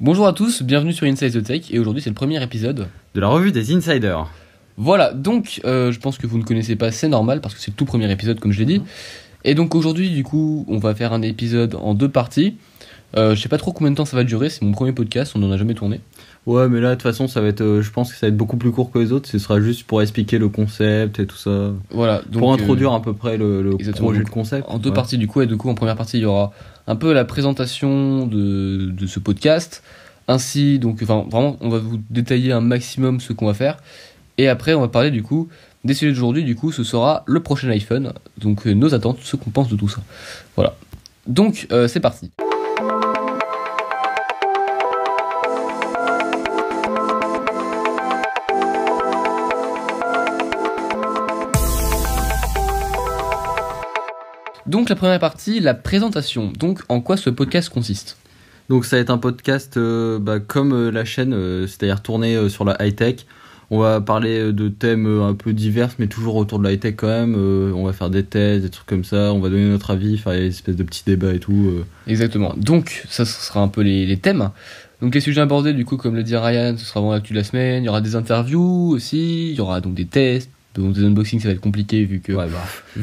Bonjour à tous, bienvenue sur Inside the Tech et aujourd'hui c'est le premier épisode de la revue des Insiders. Voilà, donc je pense que vous ne connaissez pas, c'est normal parce que c'est le tout premier épisode comme je l'ai dit. Et donc aujourd'hui du coup on va faire un épisode en deux parties. Je sais pas trop combien de temps ça va durer, c'est mon premier podcast, on n'en a jamais tourné. Ouais, mais là de toute façon ça va être, je pense que ça va être beaucoup plus court que les autres, ce sera juste pour expliquer le concept et tout ça. Voilà, donc, pour introduire à peu près le projet, le concept. En deux parties du coup, et du coup en première partie il y aura un peu la présentation de ce podcast. Ainsi, donc, enfin, vraiment, on va vous détailler un maximum ce qu'on va faire. Et après, on va parler du coup des sujets d'aujourd'hui. Du coup, ce sera le prochain iPhone. Donc, nos attentes, ce qu'on pense de tout ça. Voilà. Donc, c'est parti. Donc, la première partie, la présentation. Donc, en quoi ce podcast consiste ? Donc ça va être un podcast comme la chaîne, c'est-à-dire tourné sur la high-tech. On va parler de thèmes un peu divers, mais toujours autour de la high-tech quand même. On va faire des thèses, des trucs comme ça. On va donner notre avis, faire des espèces de petits débats et tout. Exactement. Donc ça, ce sera un peu les thèmes. Donc les sujets abordés, du coup, comme le dit Ryan, ce sera vraiment l'actu de la semaine. Il y aura des interviews aussi. Il y aura donc des tests. Donc des unboxings, ça va être compliqué vu que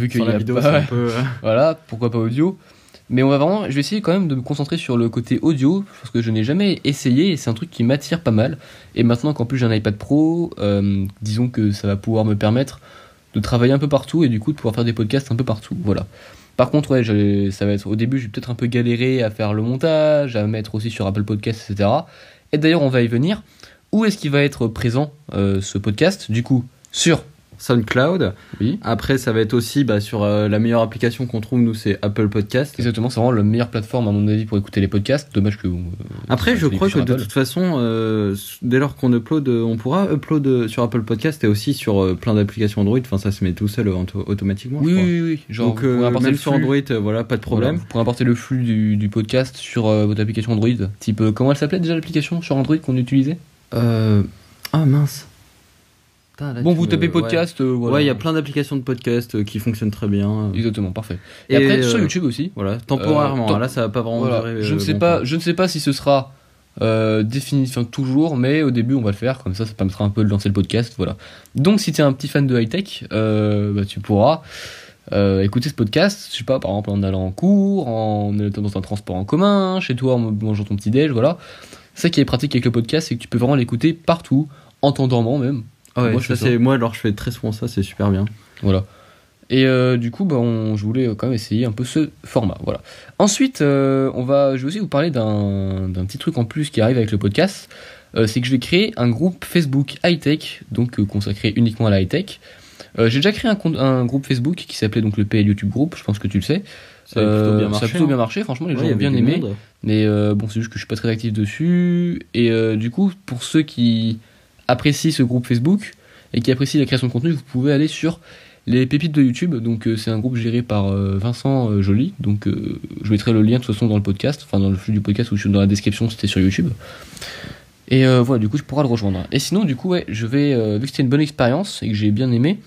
sur la vidéo, c'est un peu... Voilà, pourquoi pas audio. Mais je vais essayer quand même de me concentrer sur le côté audio, parce que je n'ai jamais essayé et c'est un truc qui m'attire pas mal. Et maintenant qu'en plus j'ai un iPad Pro, disons que ça va pouvoir me permettre de travailler un peu partout et du coup de pouvoir faire des podcasts un peu partout. Voilà. Par contre, ouais, ça va être au début, je vais peut-être un peu galérer à faire le montage, à mettre aussi sur Apple Podcasts, etc. Et d'ailleurs, on va y venir. Où est-ce qu'il va être présent ce podcast ? Du coup, sur SoundCloud. Oui. Après, ça va être aussi sur la meilleure application qu'on trouve, nous, c'est Apple Podcast. Exactement, c'est vraiment la meilleure plateforme, à mon avis, pour écouter les podcasts. Dommage que... Après, je crois que de toute façon, dès lors qu'on upload, on pourra upload sur Apple Podcast et aussi sur plein d'applications Android. Enfin, ça se met tout seul automatiquement, je crois. Oui. Genre, donc, même sur Android, voilà, pas de problème. Voilà, vous pourrez importer le flux du podcast sur votre application Android. Type, comment elle s'appelait déjà l'application sur Android qu'on utilisait ? Ah mince. Bon, vous tapez podcast, voilà. Ouais, il y a plein d'applications de podcast qui fonctionnent très bien. Exactement, parfait. Et après, sur YouTube aussi. Voilà, temporairement. Là, ça va pas vraiment durer. Je ne sais pas si ce sera défini toujours, mais au début, on va le faire. Comme ça permettra un peu de lancer le podcast. Voilà. Donc, si tu es un petit fan de high-tech, tu pourras écouter ce podcast, je sais pas, par exemple, en allant en cours, en étant dans un transport en commun, chez toi, en mangeant ton petit-déj, voilà. Ça qui est pratique avec le podcast, c'est que tu peux vraiment l'écouter partout, en t'endormant même. Ouais, moi alors je fais très souvent ça, c'est super bien. Voilà. Et du coup, je voulais quand même essayer un peu ce format. Voilà. Ensuite, je vais aussi vous parler d'un petit truc en plus qui arrive avec le podcast. C'est que je vais créer un groupe Facebook high-tech, donc consacré uniquement à la high-tech. J'ai déjà créé un groupe Facebook qui s'appelait donc le PL YouTube Group, je pense que tu le sais. Ça a plutôt bien marché, franchement, les gens ont bien aimé. Mais c'est juste que je suis pas très actif dessus. Et du coup, pour ceux qui apprécient ce groupe Facebook et qui apprécient la création de contenu, vous pouvez aller sur les pépites de YouTube. Donc c'est un groupe géré par Vincent Joly. Donc je mettrai le lien de toute façon dans le podcast, enfin dans le flux du podcast ou dans la description si c'était sur YouTube. Et voilà, du coup, je pourrai le rejoindre. Et sinon, du coup, je vais, vu que c'était une bonne expérience et que j'ai bien aimé,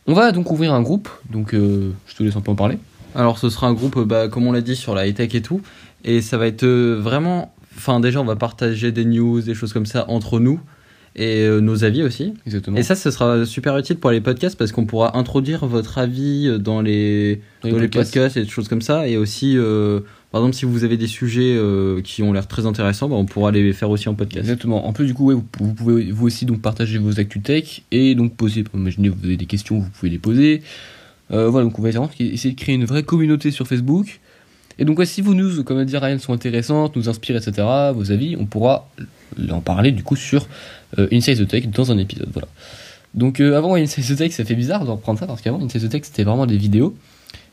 on va donc ouvrir un groupe. Donc je te laisse un peu en parler. Alors ce sera un groupe, comme on l'a dit, sur la high-tech et tout. Et ça va être vraiment... Enfin déjà, on va partager des news, des choses comme ça entre nous. Et nos avis aussi. Exactement. Et ça, ce sera super utile pour les podcasts parce qu'on pourra introduire votre avis dans les podcasts et des choses comme ça. Et aussi, par exemple, si vous avez des sujets qui ont l'air très intéressants, on pourra les faire aussi en podcast. Exactement. En plus, du coup, vous pouvez vous aussi donc partager vos actus tech et donc poser. Imaginez, vous avez des questions, vous pouvez les poser. Voilà, donc on va essayer de créer une vraie communauté sur Facebook. Et donc, si vos news, comme a dit Ryan, sont intéressantes, nous inspirent, etc., vos avis, on pourra en parler du coup sur Inside the Tech dans un épisode. Voilà. Donc, avant Inside the Tech, ça fait bizarre de reprendre ça parce qu'avant Inside the Tech c'était vraiment des vidéos.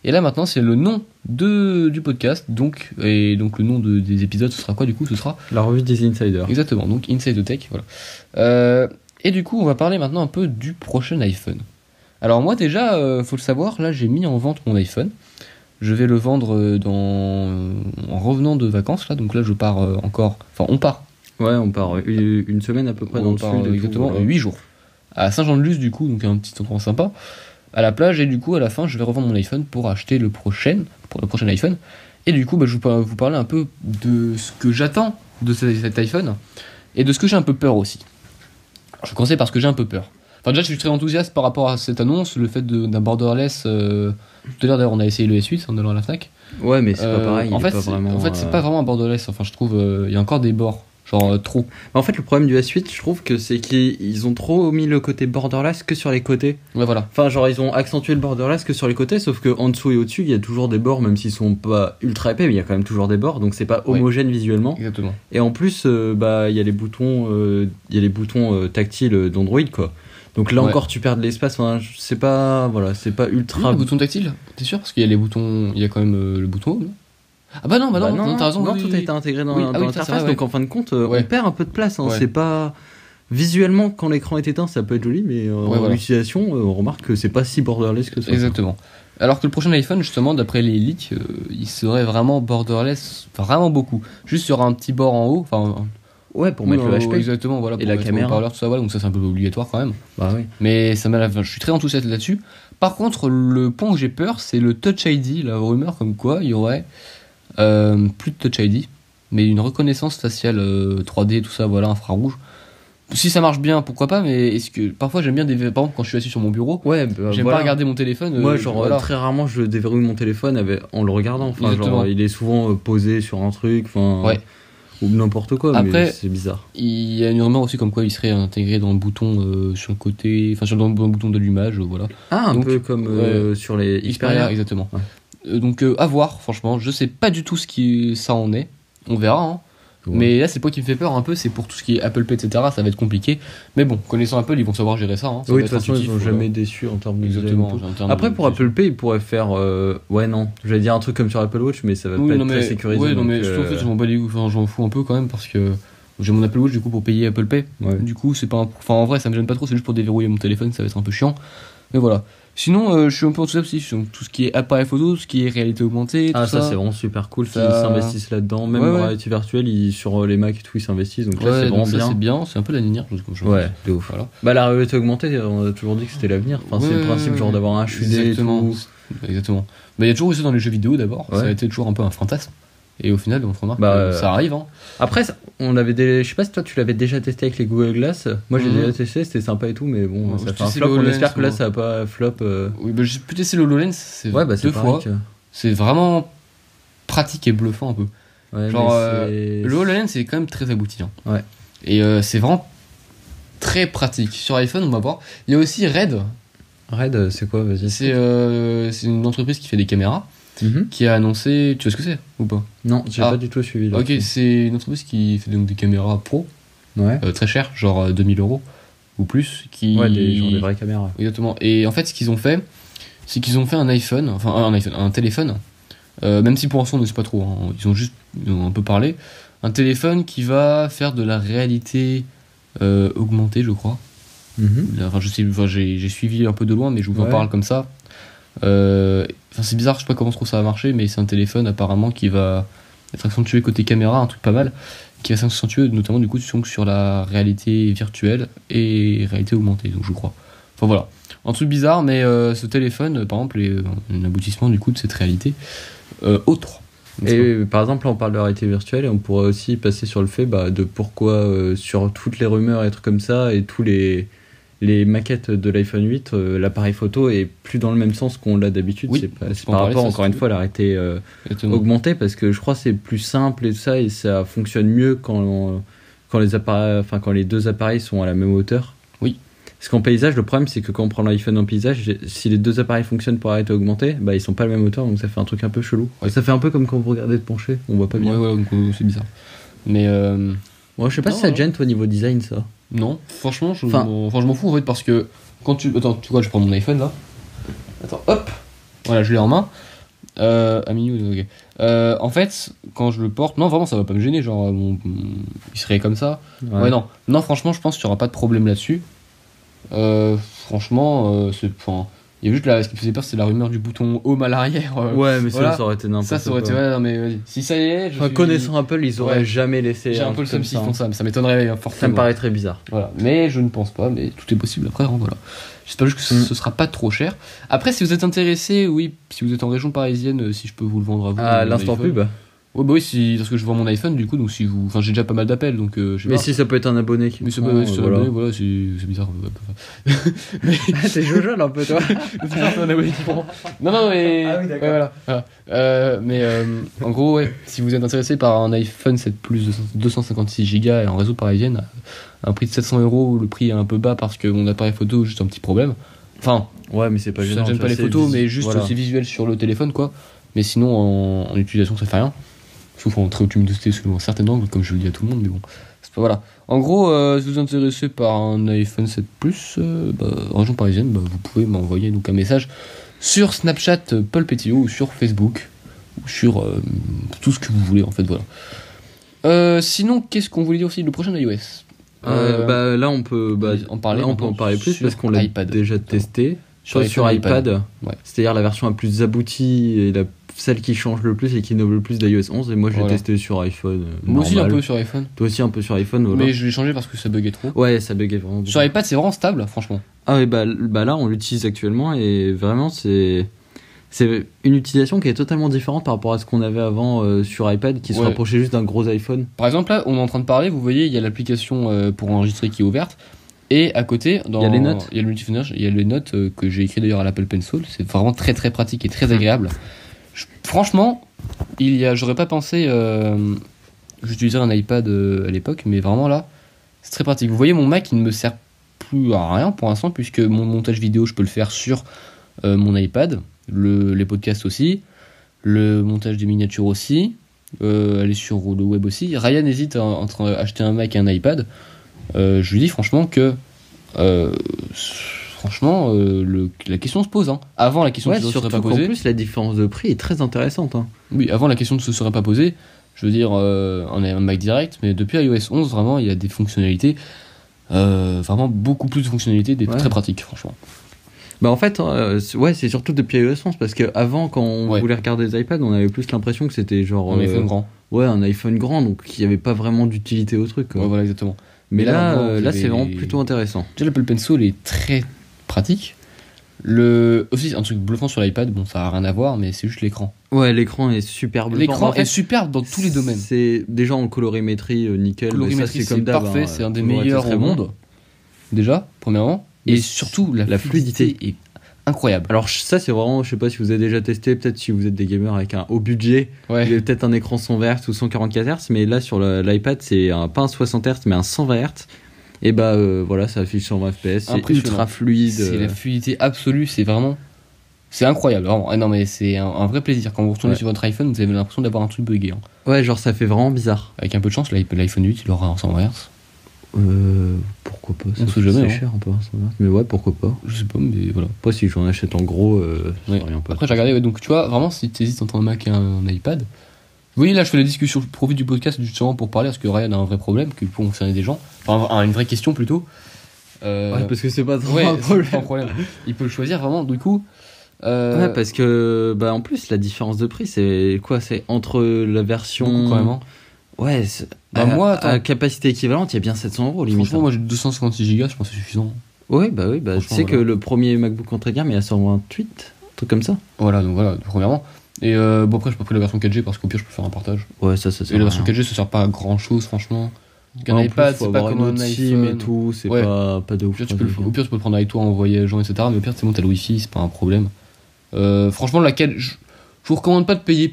Et là maintenant, c'est le nom du podcast. Donc le nom des épisodes, ce sera quoi du coup ? Ce sera la revue des Insiders. Exactement, donc Inside the Tech. Voilà. Et du coup, on va parler maintenant un peu du prochain iPhone. Alors, moi déjà, faut le savoir, là j'ai mis en vente mon iPhone. Je vais le vendre en revenant de vacances, là. Donc là, je pars encore... Enfin, on part. Ouais, on part une semaine à peu près dans le sud. Exactement, 8 jours. À Saint-Jean-de-Luz, du coup, donc un petit endroit sympa. À la plage, et du coup, à la fin, je vais revendre mon iPhone pour acheter le prochain iPhone. Et du coup, bah, je vais vous parler un peu de ce que j'attends de cet iPhone et de ce que j'ai un peu peur aussi. Alors, je vais commencer par ce que j'ai un peu peur. Enfin, déjà, je suis très enthousiaste par rapport à cette annonce, le fait d'un borderless. Tout à l'heure, d'ailleurs, on a essayé le S8 en allant à la Fnac. Ouais, mais c'est pas pareil. En fait, c'est pas vraiment un borderless. Enfin, je trouve, il y a encore des bords. Genre trop. En fait, le problème du S8, je trouve que c'est qu'ils ont trop mis le côté borderless que sur les côtés. Ouais, voilà. Enfin, genre, ils ont accentué le borderless que sur les côtés, sauf que en dessous et au-dessus, il y a toujours des bords, même s'ils sont pas ultra épais, mais il y a quand même toujours des bords, donc c'est pas homogène visuellement. Exactement. Et en plus, bah, il y a les boutons, tactiles d'Android, quoi. Donc là encore, tu perds de l'espace. Enfin, c'est pas, voilà, c'est pas ultra. Le bouton tactile, t'es sûr? Parce qu'il y a les boutons, il y a quand même le bouton. Ah bah non, t'as raison. Non, tout a été intégré dans l'interface, donc en fin de compte, on perd un peu de place. Hein. Ouais. C'est pas visuellement quand l'écran est éteint, ça peut être joli, mais en utilisation, on remarque que c'est pas si borderless que ça. Exactement. Alors que le prochain iPhone, justement, d'après les leaks, il serait vraiment borderless, enfin vraiment beaucoup. Juste il y aura un petit bord en haut, enfin. Ouais, pour mettre le HP. Exactement, voilà. Et la caméra. Tout ça, voilà, donc ça c'est un peu obligatoire quand même. Bah oui. Mais je suis très enthousiaste là-dessus. Par contre, le point où j'ai peur, c'est le Touch ID, la rumeur comme quoi il y aurait plus de Touch ID, mais une reconnaissance faciale 3D, tout ça, voilà, infrarouge. Si ça marche bien, pourquoi pas, mais est-ce que parfois j'aime bien par exemple quand je suis assis sur mon bureau, j'aime pas regarder mon téléphone. Moi, très rarement je déverrouille mon téléphone en le regardant. Enfin, genre, il est souvent posé sur un truc, enfin, ou n'importe quoi. Après, mais c'est bizarre. Il y a une rumeur aussi comme quoi il serait intégré dans le bouton sur le côté, enfin dans le bouton d'allumage, voilà. Ah, un peu comme sur les Xperia. Exactement. Ouais. Donc à voir, franchement, je sais pas du tout ce qui ça en est. On verra. Hein. Ouais. Mais là, c'est pas qui me fait peur un peu, c'est pour tout ce qui est Apple Pay, etc. Ça va être compliqué. Mais bon, connaissant Apple, ils vont savoir gérer ça. Hein. Ça oui, de toute façon, ils sont jamais déçus en termes de design. Après, pour Apple Pay, ils pourraient faire. Ouais, non. J'allais dire un truc comme sur Apple Watch, mais ça va pas être très sécurisé. Ouais, non, mais en fait, j'en fous un peu quand même parce que j'ai mon Apple Watch du coup pour payer Apple Pay. Ouais. Du coup, c'est pas. Enfin, en vrai, ça me gêne pas trop, c'est juste pour déverrouiller mon téléphone, ça va être un peu chiant. Mais voilà. Sinon, je suis un peu enthousiaste aussi sur tout ce qui est appareil photo, tout ce qui est réalité augmentée. Ah, ça c'est vraiment super cool qu'ils s'investissent là-dedans. Même en réalité virtuelle, sur les Mac et tout, ils s'investissent. Donc là, c'est vraiment bien. C'est bien, c'est un peu l'avenir. Ouais, de ouf. Voilà. Bah, la réalité augmentée, on a toujours dit que c'était l'avenir. Enfin, c'est le principe genre d'avoir un HUD et tout. Exactement. Mais il y a toujours eu ça dans les jeux vidéo d'abord. Ça a été toujours un peu un fantasme. Et au final, on se remarque que ça arrive. Hein. Après, je sais pas si toi tu l'avais déjà testé avec les Google Glass. Moi j'ai déjà testé, c'était sympa et tout, mais bon, ça fait un flop. On espère que là ça va pas flop. Oui, j'ai pu tester le HoloLens, c'est 2 fois. C'est vraiment pratique et bluffant un peu. Ouais, genre, le HoloLens c'est quand même très abouti. Hein. Ouais. Et c'est vraiment très pratique. Sur iPhone, on va voir. Il y a aussi Red. Red, c'est quoi? Vas-y. C'est une entreprise qui fait des caméras. Qui a annoncé, tu vois ce que c'est ou pas? Non, j'ai pas du tout suivi là. Ok, c'est une entreprise qui fait donc des caméras pro, très chères, genre 2000€ ou plus, genre des vraies caméras. Exactement. Et en fait, ce qu'ils ont fait, c'est qu'ils ont fait un téléphone, même si pour l'instant on ne sait pas trop, hein, ils ont un peu parlé, un téléphone qui va faire de la réalité augmentée, je crois. Enfin, j'ai suivi un peu de loin, mais je vous en parle comme ça. C'est bizarre, je sais pas comment trop ça va marcher, mais c'est un téléphone apparemment qui va être accentué côté caméra, un truc pas mal, qui va s'accentuer notamment du coup sur la réalité virtuelle et réalité augmentée, donc je crois. Enfin voilà, un truc bizarre, mais ce téléphone, par exemple, est un aboutissement du coup de cette réalité autre. Et par exemple, là, on parle de réalité virtuelle et on pourrait aussi passer sur le fait de pourquoi sur toutes les rumeurs et trucs comme ça et tous les maquettes de l'iPhone 8, l'appareil photo est plus dans le même sens qu'on l'a d'habitude. Oui, c'est par rapport, encore une fois, à la réalité augmentée, parce que je crois que c'est plus simple et tout ça, et ça fonctionne mieux quand les deux appareils sont à la même hauteur. Oui. Parce qu'en paysage, le problème, c'est que quand on prend l'iPhone en paysage, si les deux appareils fonctionnent pour la réalité augmentée, ils sont pas à la même hauteur, donc ça fait un truc un peu chelou. Ouais. Ça fait un peu comme quand vous regardez de pencher, on voit pas bien. Ouais, donc c'est bizarre. Mais je sais pas si ça gêne au niveau design, ça. Non, franchement, je m'en fous en fait, parce que quand attends, tu vois, je prends mon iPhone là. Attends, hop. Voilà, je l'ai en main. Ok. En fait, quand je le porte, non, vraiment, ça va pas me gêner. Genre, il serait comme ça. Ouais, non, franchement, je pense qu'il y aura pas de problème là-dessus. Franchement, Il y a juste là, ce qui me faisait peur, c'est la rumeur du bouton home à l'arrière. Ouais, mais voilà. ça aurait été n'importe quoi. Ça aurait été, ouais, non, mais vas-y. Si ça y est, connaissant Apple, ils auraient Ouais. jamais laissé. J'ai un peu le seum s'ils font ça, mais ça m'étonnerait fortement. Ça me paraît très bizarre. Voilà, mais je ne pense pas, mais tout est possible après, hein, voilà. J'espère juste que ce sera pas trop cher. Après, si vous êtes intéressé, oui, si vous êtes en région parisienne, si je peux vous le vendre à vous. Ah, l'instant iPhone. pub. Ouais, bah oui, parce que je vends mon iPhone, du coup, donc si vous. Enfin, j'ai déjà pas mal d'appels, donc je sais Mais pas. si ça peut être un abonné qui. Mais c'est pas si voilà. abonné, voilà, c'est bizarre. T'es Jojo un peu toi. C'est un peu un abonné qui prend. Non, mais. Ah oui, d'accord. Ouais, voilà. Mais en gros, ouais, si vous êtes intéressé par un iPhone 7 Plus de 256 Go et en réseau parisienne, à un prix de 700 €, le prix est un peu bas parce que mon appareil photo a juste un petit problème. Enfin, Ouais, mais c'est pas ça gênant. gêne pas les photos, mais juste voilà. c'est visuel sur le téléphone, quoi. Mais sinon, en utilisation, ça fait rien. Sauf en très haute luminosité, selon un certain angle, comme je le dis à tout le monde, mais bon. C'est pas, voilà. En gros, si vous êtes intéressé par un iPhone 7 Plus, en région parisienne, vous pouvez m'envoyer donc un message sur Snapchat Paul Pétillot ou sur Facebook ou sur tout ce que vous voulez, en fait, voilà. Sinon, qu'est-ce qu'on voulait dire aussi? Le prochain iOS. Là, on peut en parler, là, on peut en parler plus sur parce qu'on l'a iPad. déjà testé. Sur iPad. Ouais. C'est-à-dire la version la plus aboutie et celle qui change le plus et qui innove le plus d'iOS 11. Et moi, je l'ai Voilà. testé sur iPhone. Moi aussi un normal. peu sur iPhone. Toi aussi un peu sur iPhone. Voilà. Mais je l'ai changé parce que ça buguait trop. Ouais, ça buguait vraiment beaucoup. Sur iPad, c'est vraiment stable, franchement. Ah ouais, bah là, on l'utilise actuellement et vraiment, c'est une utilisation qui est totalement différente par rapport à ce qu'on avait avant sur iPad qui se Ouais. rapprochait juste d'un gros iPhone. Par exemple, là, on est en train de parler, vous voyez, il y a l'application pour enregistrer qui est ouverte. Et à côté, Il y a les notes. Il y a le multifonage, il y a les notes que j'ai écrit d'ailleurs à l'Apple Pencil. C'est vraiment très très pratique et très agréable. Franchement, j'aurais pas pensé j'utilisais un iPad à l'époque, mais vraiment là, c'est très pratique. Vous voyez, mon Mac, il ne me sert plus à rien pour l'instant, puisque mon montage vidéo, je peux le faire sur mon iPad, les podcasts aussi, le montage des miniatures aussi, aller sur le web aussi. Ryan hésite entre acheter un Mac et un iPad. Je lui dis franchement que la question se pose. Hein. Avant, la question ne se serait surtout pas qu'en posée. plus, la différence de prix est très intéressante. Hein. Oui, avant, la question ne se serait pas posée. Je veux dire, on a un Mac direct, mais depuis iOS 11, vraiment, il y a des fonctionnalités, vraiment beaucoup plus de fonctionnalités, Ouais. très pratiques, franchement. Bah en fait, c'est surtout depuis iOS 11 parce qu'avant, quand on voulait regarder des iPads, on avait plus l'impression que c'était genre. Un iPhone grand. Ouais, un iPhone grand, donc il n'y avait pas vraiment d'utilité au truc. Quoi. Ouais, voilà, exactement. Mais là, maintenant, vous c'est avez- vraiment plutôt intéressant. Déjà, l'Apple Pencil est très pratique. Aussi, un truc bluffant sur l'iPad, bon, ça n'a rien à voir, mais c'est juste l'écran. Ouais, l'écran est super bluffant. L'écran En fait, est superbe dans tous les domaines. C'est déjà en colorimétrie nickel. mais Colorimétrie, ça, c'est comme d'hab, parfait, hein, c'est un des toujours été meilleurs très au bon. monde. Déjà, premièrement. Mais Et surtout, la fluidité est incroyable. Alors ça, c'est vraiment, je sais pas si vous avez déjà testé, peut-être si vous êtes des gamers avec un haut budget, Ouais. il y a peut-être un écran 120 Hz ou 144 Hz, mais là sur l'iPad, c'est pas un 60 Hz, mais un 120 Hz. Et voilà, ça affiche 120 FPS, c'est Impressionnant. ultra fluide. C'est la fluidité absolue, c'est vraiment. C'est incroyable, vraiment. Ah non, mais c'est un vrai plaisir. Quand vous retournez Ouais. sur votre iPhone, vous avez l'impression d'avoir un truc buggé. Hein. Ouais, genre ça fait vraiment bizarre. Avec un peu de chance, l'iPhone 8, il aura un 120 Hz. Pourquoi pas On sait jamais, C'est hein. cher un peu, 120 Hz, mais ouais, pourquoi pas. Je sais pas, mais voilà. Pas si j'en achète en gros, ça Ouais. serait rien pas. Après, j'ai regardé, ouais, donc tu vois, vraiment, si tu hésites entre un Mac et un iPad. Vous voyez, là, je fais la discussion au profit du podcast justement pour parler, parce que Ryan a un vrai problème qui peut concerner des gens. Enfin, une vraie question plutôt. Ouais, parce que c'est pas trop Ouais, un c'est problème. pas un problème. Il peut le choisir vraiment, du coup. Ouais, parce que en plus la différence de prix c'est quoi? C'est entre la version beaucoup, quand même. Hein. Ouais, Moi, attends. à capacité équivalente, il y a bien 700 € limite. Franchement, moi j'ai 256 Go, je pense que c'est suffisant. Oui, tu Franchement, sais que voilà. le premier MacBook entrée de gamme il a 128, un truc comme ça. Voilà, donc voilà, premièrement. Et bon, après, j'ai pas pris la version 4G parce qu'au pire, je peux faire un partage. Ouais, ça Et la version 4G, ça sert pas à grand chose, franchement. Qu'un En iPad, plus, faut c'est pas avoir comme une un autre SIM iPhone. et tout, c'est Ouais. pas de Au ouf. pire, tu peux le prendre avec toi en voyageant, etc. Mais au pire, c'est bon, t'as le Wi-Fi, c'est pas un problème. Franchement, je vous recommande pas de payer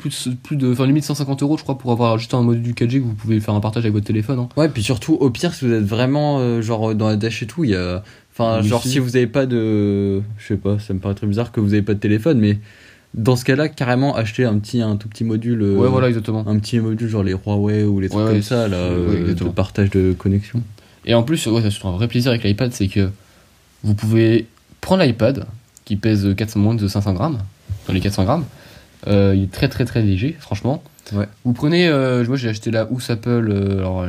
enfin, limite 150 €, je crois, pour avoir juste un module 4G que vous pouvez faire un partage avec votre téléphone. Hein. Ouais, puis surtout, au pire, si vous êtes vraiment genre dans la dash et tout, il y a. Enfin, Wi-Fi. genre si vous avez pas de. Je sais pas, ça me paraît très bizarre que vous avez pas de téléphone, mais dans ce cas-là, carrément acheter un tout petit module. Ouais, voilà, exactement. Un petit module genre les Huawei ou les trucs Ouais, comme ça, là, ouais, de exactement. partage de connexion. Et en plus, ouais, ça c'est un vrai plaisir avec l'iPad, c'est que vous pouvez prendre l'iPad qui pèse moins de 500 grammes, dans les 400 grammes. Il est très très très léger, franchement. Ouais. Vous prenez, moi j'ai acheté la housse Apple, alors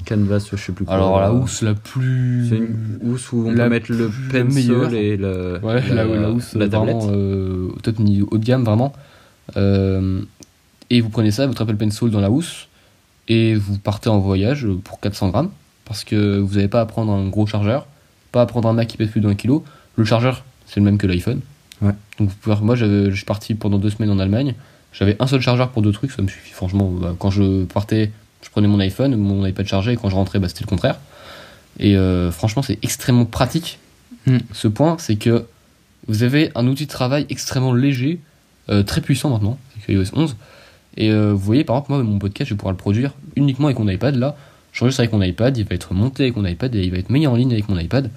Canvas, je sais plus quoi. alors la housse la plus... C'est une housse où on la peut mettre le la meilleure. pencil et Ouais, la housse la tablette. vraiment top niveau haut de gamme vraiment. Et vous prenez ça, votre Apple Pencil dans la housse, et vous partez en voyage pour 400 grammes, parce que vous n'avez pas à prendre un gros chargeur, pas à prendre un Mac qui pèse plus d'1 kg. Le chargeur, c'est le même que l'iPhone. Ouais. Donc moi, je suis parti pendant 2 semaines en Allemagne. J'avais un seul chargeur pour 2 trucs, ça me suffit. Franchement, quand je partais, je prenais mon iPhone, mon iPad chargé, et quand je rentrais, c'était le contraire. Et franchement, c'est extrêmement pratique. Ce point, c'est que vous avez un outil de travail extrêmement léger, très puissant maintenant, avec iOS 11. Et vous voyez, par exemple, moi, mon podcast, je vais pouvoir le produire uniquement avec mon iPad. Là, j'enregistre avec mon iPad, il va être monté avec mon iPad et il va être mis en ligne avec mon iPad.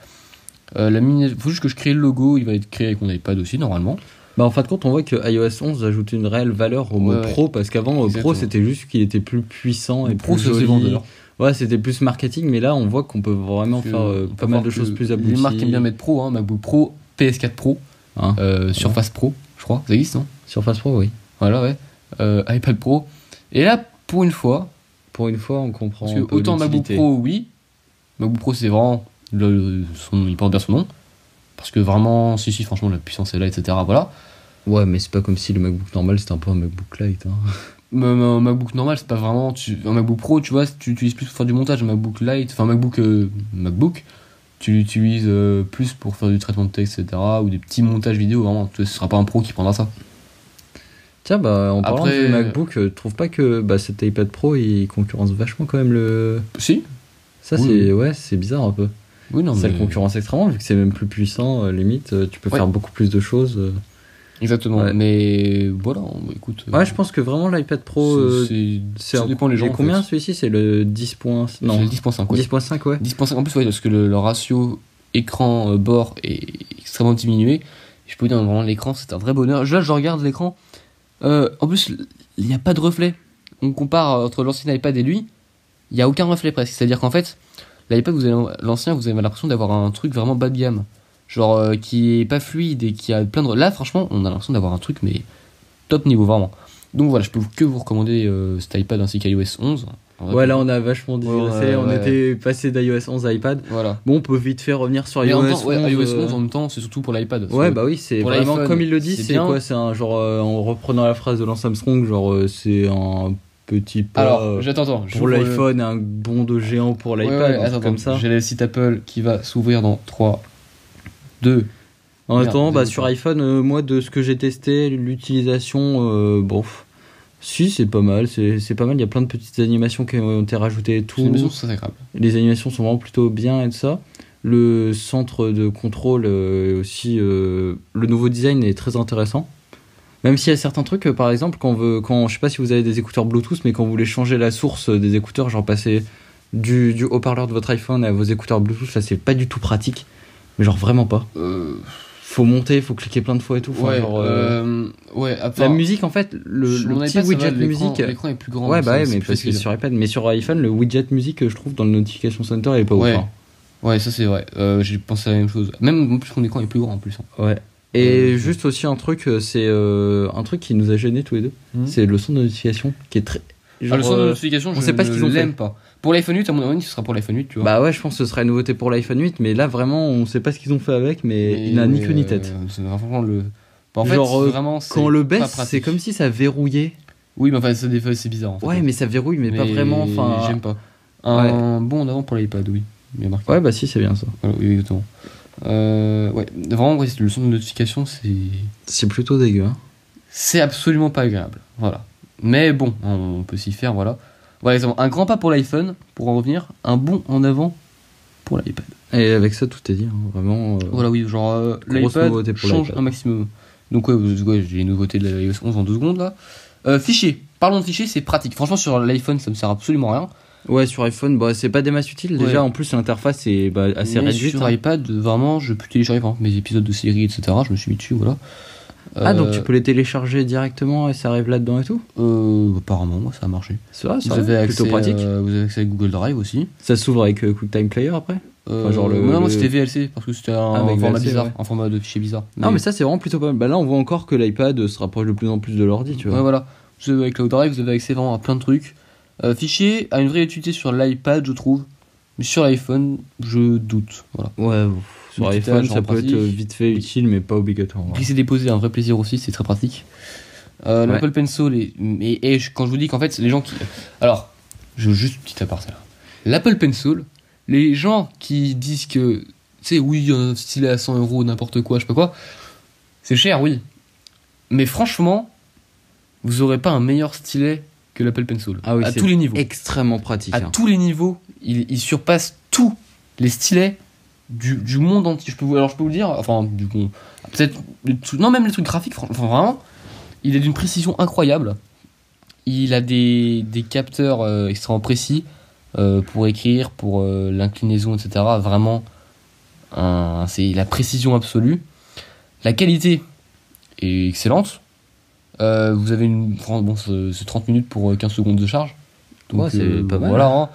Il faut juste que je crée le logo, il va être créé avec mon iPad aussi, normalement. Bah en fin de compte, on voit que iOS 11 ajoute une réelle valeur au mode pro, parce qu'avant, Exactement. Pro, c'était juste qu'il était plus puissant et Pro, plus c'est joli. vendeur. Ouais, c'était plus marketing, mais là, on voit qu'on peut vraiment faire pas mal de choses plus abouties. Les marques aiment bien mettre Pro, hein, MacBook Pro, PS4 Pro, Hein, Surface Pro, je crois, ça existe, non? Surface Pro, oui. Voilà, ouais. iPad Pro. Et là, pour une fois, Pour une fois, on comprend parce un que peu autant MacBook l'utilité. Pro, oui. MacBook Pro, c'est vraiment. Il porte bien son nom. Parce que vraiment, si, franchement, la puissance est là, etc. Voilà. Ouais, mais c'est pas comme si le MacBook normal, c'était un peu un MacBook Lite. Hein. Mais un MacBook normal, c'est pas vraiment. Un MacBook Pro, tu vois, tu utilises plus pour faire du montage. Un MacBook Lite, enfin, MacBook, tu l'utilises plus pour faire du traitement de texte, etc. Ou des petits montages vidéo, vraiment. Ce sera pas un pro qui prendra ça. Tiens, bah, en parlant Après- du MacBook, tu trouves pas que cet iPad Pro, il concurrence vachement quand même le... Si. Ça, Oui, c'est oui. Ouais, c'est bizarre un peu. Oui, non, Ça mais. le concurrence extrêmement, vu que c'est même plus puissant, limite, tu peux Ouais. faire beaucoup plus de choses. Exactement. Ouais. Mais voilà, écoute. Ouais, je pense que vraiment l'iPad Pro, ça dépend les gens. Et en combien fait. celui-ci? C'est le 10. Non, C'est le 10.5, ouais. 10.5, ouais. 10.5 en plus, ouais, parce que le ratio écran-bord est extrêmement diminué. Je peux vous dire, vraiment, l'écran, c'est un vrai bonheur. Là, je regarde l'écran. En plus, il n'y a pas de reflet. On compare entre l'ancien iPad et lui, il n'y a aucun reflet presque. C'est-à-dire qu'en fait, l'iPad, l'ancien, vous avez l'impression d'avoir un truc vraiment bas de gamme. Genre, qui est pas fluide et qui a plein de. Là, franchement, on a l'impression d'avoir un truc, mais top niveau, vraiment. Donc voilà, je peux que vous recommander cet iPad ainsi qu'iOS 11. En vrai, Ouais, là, on a vachement digressé. On ouais. était passé d'iOS 11 à iPad. Voilà. Bon, on peut vite fait revenir sur Mais iOS en 11. même temps, ouais, iOS 11 en même temps, c'est surtout pour l'iPad. Ouais, Parce que bah oui, c'est pour vraiment l'iPhone, comme il le dit, c'est c'est bien. quoi? C'est un genre, en reprenant la phrase de Lance Armstrong, genre, c'est un petit pas Alors, attends. pour l'iPhone et un bond de géant pour l'iPad, un truc comme ça. J'ai le site Apple qui va s'ouvrir dans 3, 2. En Merde, attendant, désolé. sur iPhone, moi, de ce que j'ai testé, l'utilisation, bon, si, c'est pas mal, c'est pas mal. Il y a plein de petites animations qui ont été rajoutées et C'est une tout. maison, c'est agréable. Les animations sont vraiment plutôt bien et tout ça. Le centre de contrôle aussi, le nouveau design est très intéressant. Même s'il y a certains trucs, par exemple, je sais pas si vous avez des écouteurs Bluetooth, mais quand vous voulez changer la source des écouteurs, genre passer du haut-parleur de votre iPhone à vos écouteurs Bluetooth, là c'est pas du tout pratique. Mais genre vraiment pas. Faut monter, faut cliquer plein de fois et tout. Enfin, Ouais, genre, ouais. la musique, en fait, le mon petit iPad, ça widget va, musique. L'écran est plus grand. Ouais, donc bah ça, ouais, c'est mais plus parce que c'est facile. sur iPad. Mais sur iPhone, le widget musique, je trouve, dans le Notification Center, il est pas ouf. Ouais. Hein. Ouais, ça c'est vrai. J'ai pensé à la même chose. Même en plus, mon écran est plus grand en plus. Hein. Ouais. Et juste aussi un truc, c'est un truc qui nous a gênés tous les deux. C'est le son de notification qui est très. Genre, Le son de notification, on je sait pas ce qu'ils ont ne l'aime fait. pas. Pour l'iPhone 8, à mon avis, ce sera pour l'iPhone 8, tu vois. Bah ouais, je pense que ce sera une nouveauté pour l'iPhone 8, mais là vraiment, on sait pas ce qu'ils ont fait avec, mais il n'a ni queue ni tête. C'est vraiment le. Bah, en fait, Genre, vraiment, c'est Quand on le pas baisse, pratique. c'est comme si ça verrouillait. Oui, mais enfin, ça, des fois, c'est bizarre. En fait. Ouais, mais ça verrouille, mais pas vraiment. Enfin. J'aime pas. Un bon en avant pour l'iPad, oui. Bien marqué. Ouais, bah si, c'est bien ça. Voilà, oui, exactement. Ouais, vraiment, ouais, le son de notification, C'est plutôt dégueu. Hein. c'est absolument pas agréable. Voilà. Mais bon, on peut s'y faire, voilà. Voilà, exactement. Un grand pas pour l'iPhone, pour en revenir, un bon en avant pour l'iPad. Et avec ça, tout est dit. Hein. Vraiment. Voilà, oui, genre grosse l'iPad nouveauté pour change l'iPad. un maximum. Donc ouais, j'ai les nouveautés de l'iOS 11 en 2 secondes là. Fichiers. Parlons de fichiers, c'est pratique. Franchement, sur l'iPhone, ça me sert absolument à rien. Ouais, sur iPhone, bah, c'est pas des masses utiles. Ouais. Déjà, en plus, l'interface est assez Mais réduite. sur hein. iPad, vraiment, je peux télécharger par exemple, mes épisodes de séries, etc. Je me suis mis dessus, voilà. Ah, donc tu peux les télécharger directement et ça arrive là-dedans et tout. Apparemment, moi, ça a marché. Ça, Vous avez plutôt accès, pratique. vous avez accès à Google Drive aussi. Ça s'ouvre avec QuickTime Player après. Enfin, genre non, moi le- c'était VLC parce que c'était un avec format VLC, bizarre, ouais. un format de fichier bizarre. Non, mais ça, c'est vraiment plutôt pas mal. Bah là, on voit encore que l'iPad se rapproche de plus en plus de l'ordi, tu vois. Ouais, voilà. Vous avez Cloud Drive, vous avez accès vraiment à plein de trucs. Fichier a une vraie utilité sur l'iPad, je trouve. Mais sur l'iPhone, je doute. Voilà. Ouais, sur l'iPhone, ça peut être vite fait Oui. utile, mais pas obligatoire. Glisser déposer, un vrai plaisir aussi, c'est très pratique. L'Apple Pencil, quand je vous dis qu'en fait, c'est les gens qui. Alors, je veux juste petit aparté là. L'Apple Pencil, les gens qui disent que, tu sais, oui, un stylet à 100 €, n'importe quoi, je sais pas quoi, c'est cher, oui. Mais franchement, vous aurez pas un meilleur stylet que l'Apple Pencil. Ah oui, à c'est tous les niveaux. extrêmement pratique. À tous les niveaux, il surpasse tous les stylets du monde entier. Je peux vous dire, enfin, peut-être, non, même les trucs graphiques, enfin, vraiment, il est d'une précision incroyable. Il a des capteurs extrêmement précis pour écrire, pour l'inclinaison, etc. Vraiment, c'est la précision absolue. La qualité est excellente. Vous avez c'est 30 minutes pour 15 secondes de charge. Donc, ouais, c'est pas mal. Voilà, hein.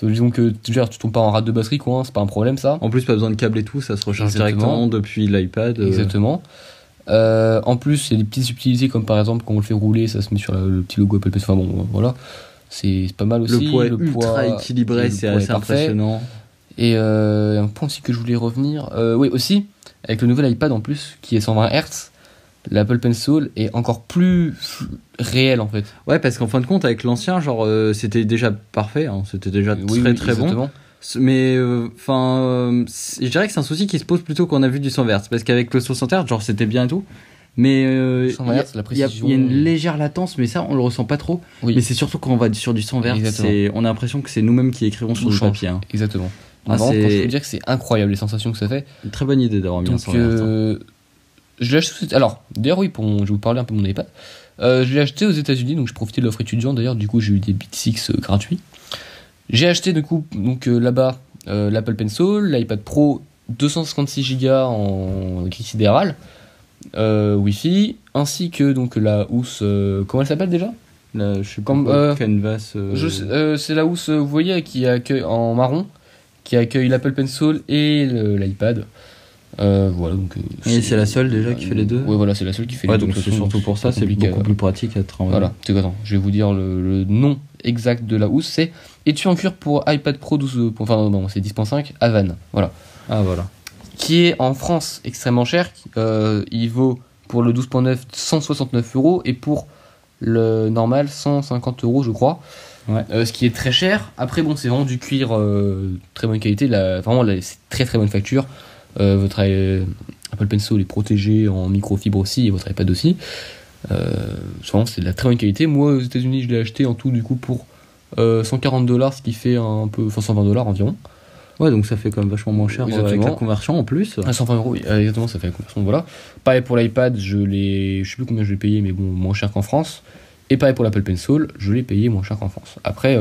Disons que tu tombes pas en rate de batterie, quoi, hein, c'est pas un problème ça. En plus, pas besoin de câble et tout, ça se recharge Exactement. directement depuis l'iPad. Exactement. En plus, il y a des petites subtilités comme par exemple quand on le fait rouler, ça se met sur le petit logo Apple Pencil. Enfin bon, voilà, c'est pas mal aussi. Le poids est ultra équilibré, c'est assez impressionnant. Et un point aussi que je voulais revenir, oui aussi, avec le nouvel iPad en plus qui est 120 Hz, l'Apple Pencil est encore plus réel en fait. Ouais, parce qu'en fin de compte, avec l'ancien, genre, c'était déjà parfait, hein, c'était déjà très bon. Mais je dirais que c'est un souci qui se pose plutôt quand on a vu du 100 Hz, parce qu'avec le 60 Hz, genre, c'était bien et tout. Mais il y a une légère latence, mais ça, on le ressent pas trop. Oui. Mais c'est surtout quand on va sur du 100 Hz, on a l'impression que c'est nous-mêmes qui écrivons sur le papier. Hein. Exactement. Quand je peux dire que c'est incroyable les sensations que ça fait. Une très bonne idée d'avoir mis un 100 Hz. Je l'ai acheté. Alors, d'ailleurs, oui, je vais vous parler un peu de mon iPad. Je l'ai acheté aux États-Unis, donc je profitais de l'offre étudiant. D'ailleurs, du coup, j'ai eu des Beats 6 gratuits. J'ai acheté du coup là-bas l'Apple Pencil, l'iPad Pro 256 Go en grille sidérale, Wi-Fi, ainsi que donc la housse. Comment elle s'appelle déjà? Je sais pas. Canvas. C'est la housse, vous voyez, qui accueille en marron, qui accueille l'Apple Pencil et l'iPad. Voilà, donc, et c'est la seule déjà qui fait les deux. Ouais, voilà, c'est la seule qui fait les deux. Donc c'est surtout pour ça, c'est beaucoup plus pratique à travailler. Voilà, je vais vous dire le nom exact de la housse, c'est étui en cuir pour iPad Pro 12. Enfin non, c'est 10.5 Havane. Voilà. Ah voilà. Qui est en France extrêmement cher. Il vaut pour le 12.9 169 € et pour le normal 150 € je crois. Ouais. Ce qui est très cher. Après bon, c'est vraiment du cuir très bonne qualité. C'est très très bonne facture. Votre Apple Pencil est protégé en microfibre aussi et votre iPad aussi. Vraiment, c'est de la très bonne qualité. Moi, aux États-Unis, je l'ai acheté en tout du coup pour $140, ce qui fait un peu, enfin $120 environ. Ouais, donc ça fait quand même vachement moins cher avec la conversion en plus. 120 €, oui, exactement, ça fait la conversion. Voilà. Pareil pour l'iPad, je sais plus combien je l'ai payé, mais bon, moins cher qu'en France. Et pareil pour l'Apple Pencil, je l'ai payé moins cher qu'en France. Après,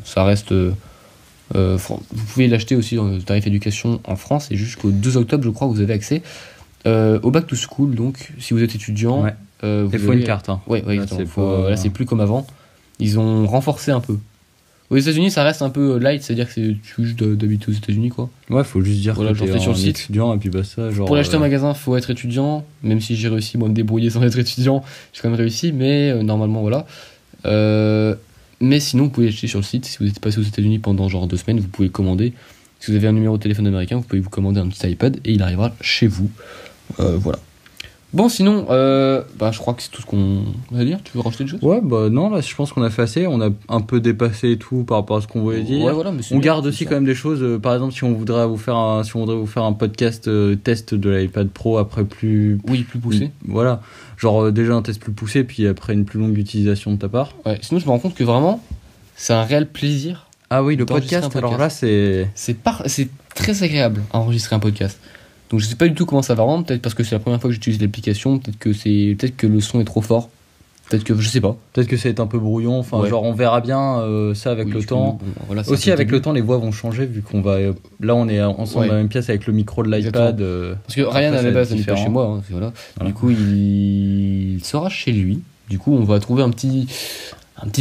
ça reste. Vous pouvez l'acheter aussi dans le tarif éducation en France et jusqu'au 2 octobre, je crois, vous avez accès au back to school. Donc, si vous êtes étudiant, il faut une carte. Hein. Ouais, exactement. Là, c'est plus comme avant. Ils ont renforcé un peu. Aux États-Unis, ça reste un peu light, c'est-à-dire que c'est juste d'habiter aux États-Unis, quoi. Ouais, faut juste dire que t'es sur le site. Étudiant et puis bah ça, genre. Pour l'acheter en magasin, faut être étudiant. Même si j'ai réussi moi à me débrouiller sans être étudiant, j'ai quand même réussi. Mais normalement, voilà. Mais sinon, vous pouvez l'acheter sur le site. Si vous êtes passé aux États-Unis pendant genre 2 semaines, vous pouvez le commander. Si vous avez un numéro de téléphone américain, vous pouvez vous commander un petit iPad et il arrivera chez vous. Voilà. Bon, sinon, je crois que c'est tout ce qu'on va dire. Tu veux rajouter des choses ? Ouais, bah non, là, je pense qu'on a fait assez. On a un peu dépassé et tout par rapport à ce qu'on voulait dire. Ouais, voilà, mais on garde aussi quand même des choses. Par exemple, si on voudrait vous faire un podcast test de l'iPad Pro après plus poussé. Voilà. Genre déjà un test plus poussé, puis après une plus longue utilisation de ta part. Ouais, sinon je me rends compte que vraiment, c'est un réel plaisir. Ah oui, le podcast, alors là, c'est très agréable à enregistrer un podcast. Donc je sais pas du tout comment ça va rendre, peut-être parce que c'est la première fois que j'utilise l'application, peut-être que le son est trop fort. Peut-être que je sais pas. Peut-être que ça va être un peu brouillon. Enfin, genre on verra bien ça avec le temps. Voilà, aussi avec le temps, les voix vont changer vu qu'on va. Là, on est ensemble dans la même pièce avec le micro de l'iPad. Parce que Ryan à la base n'est pas chez moi. Hein, voilà. Du coup, il sera chez lui. Du coup, on va trouver un petit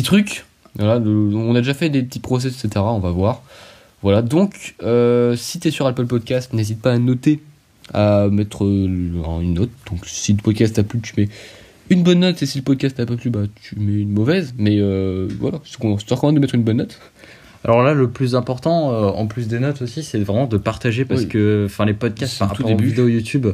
truc. Voilà. On a déjà fait des petits process, etc. On va voir. Voilà. Donc, si t'es sur Apple Podcast, n'hésite pas à noter, à mettre une note. Donc, si le podcast t'a plu, tu mets Une bonne note, c'est si le podcast t'a pas plu, bah tu mets une mauvaise, mais voilà, je te recommande de mettre une bonne note. Alors là, le plus important, en plus des notes aussi, c'est vraiment de partager parce que les podcasts, par rapport aux vidéos YouTube,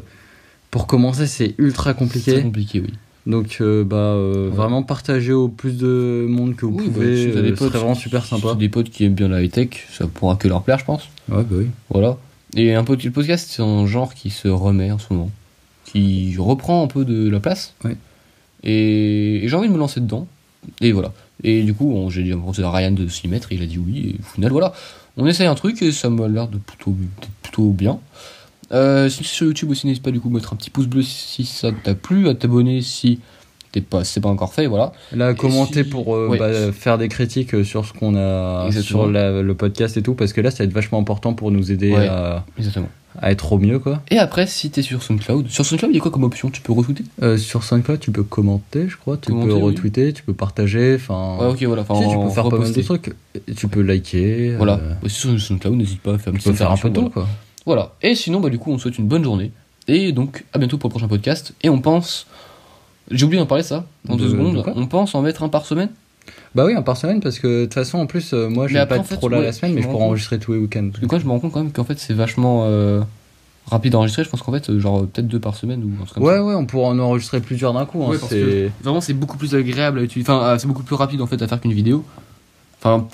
pour commencer, c'est ultra compliqué. C'est compliqué, oui. Donc, vraiment partager au plus de monde que vous pouvez, ce serait vraiment super sympa. Si des potes qui aiment bien la high-tech, ça pourra que leur plaire, je pense. Ouais, bah oui. Voilà. Et le podcast, c'est un genre qui se remet en ce moment, qui reprend un peu de la place. Ouais. Et j'ai envie de me lancer dedans. Et voilà. Et du coup, j'ai demandé à Ryan de s'y mettre, et il a dit oui. Et au final, voilà. On essaye un truc et ça m'a l'air de plutôt bien. Si c'est sur YouTube aussi, n'hésite pas du coup à mettre un petit pouce bleu si ça t'a plu, à t'abonner si c'est pas encore fait, voilà. Là, commenter pour faire des critiques sur ce qu'on a, sur le podcast et tout, parce que là, ça va être vachement important pour nous aider à être au mieux, quoi. Et après, si t'es sur SoundCloud, il y a quoi comme option? Tu peux retweeter? Sur SoundCloud, tu peux commenter, je crois, tu peux retweeter, tu peux partager, ouais, ok, voilà. Tu peux faire pas mal de trucs. Tu peux liker. Voilà. Aussi sur SoundCloud, n'hésite pas à faire un peu de temps, quoi. Voilà. Et sinon, du coup, on souhaite une bonne journée. Et donc, à bientôt pour le prochain podcast. Et on pense. J'ai oublié d'en parler, ça, dans 2 secondes. On pense en mettre un par semaine? Bah oui, un par semaine, parce que de toute façon, en plus, moi, je vais pas être trop là la semaine, mais je pourrais enregistrer tous les week-ends. Parce que quoi, je me rends compte quand même qu'en fait, c'est vachement rapide à enregistrer. Je pense qu'en fait, genre, peut-être 2 par semaine ou un truc comme ça. Ouais, on pourra en enregistrer plusieurs d'un coup. Ouais, parce que vraiment, c'est beaucoup plus agréable à utiliser. Enfin, c'est beaucoup plus rapide en fait à faire qu'une vidéo. Enfin,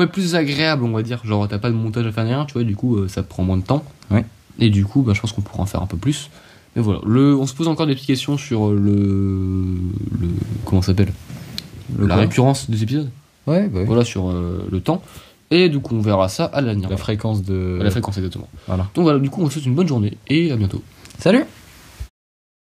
plus agréable, on va dire. Genre, t'as pas de montage à faire ni rien, tu vois, du coup, ça prend moins de temps. Ouais. Et du coup, je pense qu'on pourra en faire un peu plus. Mais voilà, on se pose encore des petites questions sur comment ça s'appelle, la récurrence des épisodes. Ouais. Voilà, sur le temps. Et du coup, on verra ça à l'avenir. La fréquence, exactement. Voilà. Donc voilà, du coup, on vous souhaite une bonne journée et à bientôt. Salut!